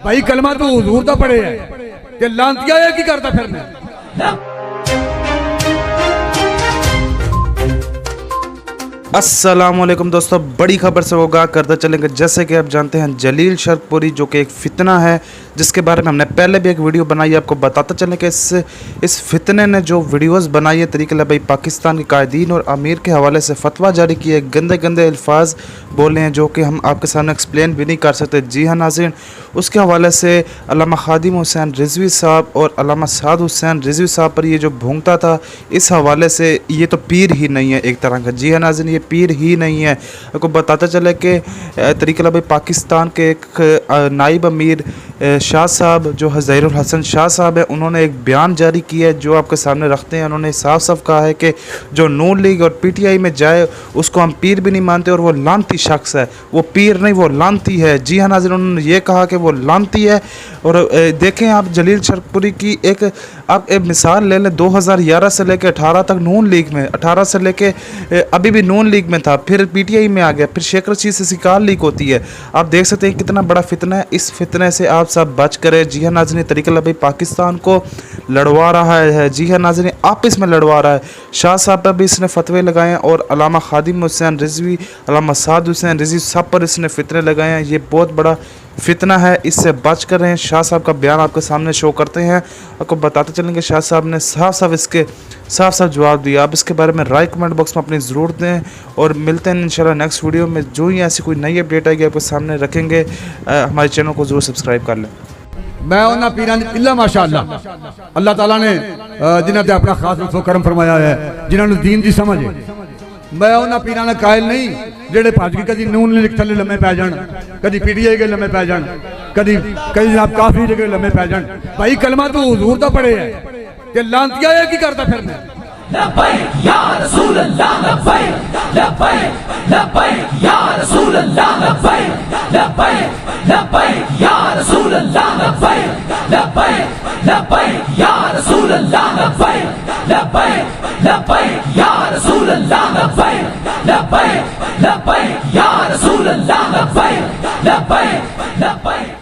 भाई कलमा तो हुजूर दा पढ़े है ते लांतिया है की करता फिरना। अस्सलामुअलैकुम दोस्तों, बड़ी खबर से होगा करते चलेंगे। जैसे कि आप जानते हैं जलील शर्कपुरी जो कि एक फितना है, जिसके बारे में हमने पहले भी एक वीडियो बनाई है। आपको बताते चलें कि इस फितने ने जो वीडियोस बनाई है तरीक़े भाई पाकिस्तान के कायदीन और अमीर के हवाले से फतवा जारी किए, गंदे गंदे अल्फाज बोले हैं जो कि हम आपके सामने एक्सप्लेन भी नहीं कर सकते। जी हाँ नाज़रीन, उसके हवाले से अल्लामा खादिम हुसैन रिजवी साहब और अल्लामा साद हुसैन रिजवी साहब पर ये जो भूंगता था, इस हवाले से ये तो पीर ही नहीं है एक तरह का। जी हाँ नाज़रीन, पीर ही नहीं है। आपको बताता चले कि तरीक़े भाई पाकिस्तान के एक नाइब अमीर शाह साहब जो ज़हीरुल हसन शाह साहब है, उन्होंने एक बयान जारी किया है जो आपके सामने रखते हैं। उन्होंने साफ साफ कहा है कि जो नून लीग और पीटीआई में जाए उसको हम पीर भी नहीं मानते और वो लानती शख्स है। वो पीर नहीं, वो लानती है। जी हाँ नाज़रीन, उन्होंने ये कहा कि वो लानती है। और देखें आप जलील शर्कपुरी की आप एक मिसाल ले लें। 2011 से लेकर 18 तक नून लीग में, 18 से लेके अभी भी नून लीग में था, फिर पीटीआई में आ गया, फिर शेख रशीद से शिकार लीक होती है। आप देख सकते हैं कितना बड़ा फितना है। इस फितने से आप सब बच करें। जी हाँ नाज़रीन, तरीक़े भाई पाकिस्तान को लड़वा रहा है। जी हाँ नाज़रीन, आपस में लड़वा रहा है। शाह साहब पर भी इसने फतवे लगाए हैं और अल्लामा खादिम हुसैन रिजवी, अल्लामा साद हुसैन रिजवी सब पर इसने फितने लगाए हैं। ये बहुत बड़ा फितना है, इससे बच कर रहें। शाह साहब का बयान आपके सामने शो करते हैं, आपको बताते चलेंगे। शाह साहब ने साफ साफ जवाब दिया। आप इसके बारे में राय कमेंट बॉक्स में अपनी ज़रूर दें और मिलते हैं इंशाल्लाह नेक्स्ट वीडियो में। जो ही ऐसी कोई नई अपडेट आएगी आपके सामने रखेंगे। हमारे चैनल को ज़रूर सब्सक्राइब कर लें। मैं उन्होंने पीरां इल्ला माशाअल्लाह अल्लाह ताला ने जिन्हां ते अपना खास लुत्फ करम फरमाया है, जिन्होंने दीन की समझ है। मैं उन्होंने पीरां दा कायल नहीं जेड़े भज के कभी नून लीग थले लम्मे पै जान, कभी पीटीआई के लम्मे पै जान, कभी जनाब काफी जगह लम्मे पै जान। भाई कलमा तो हुजूर दा पढ़े है ते लांतिया है की करता फिरना। लब्बैक या रसूल अल्लाह, लब्बैक लब्बैक लब्बैक या रसूल अल्लाह, लब्बैक लब्बैक लब्बैक या रसूल अल्लाह, लब्बैक लब्बैक लब्बैक या रसूल अल्लाह, लब्बैक लब्बैक लब्बैक या रसूल अल्लाह, लब्बैक लब्बैक लब्बैक या रसूल अल्लाह, लब्बैक लब्बैक लब्बैक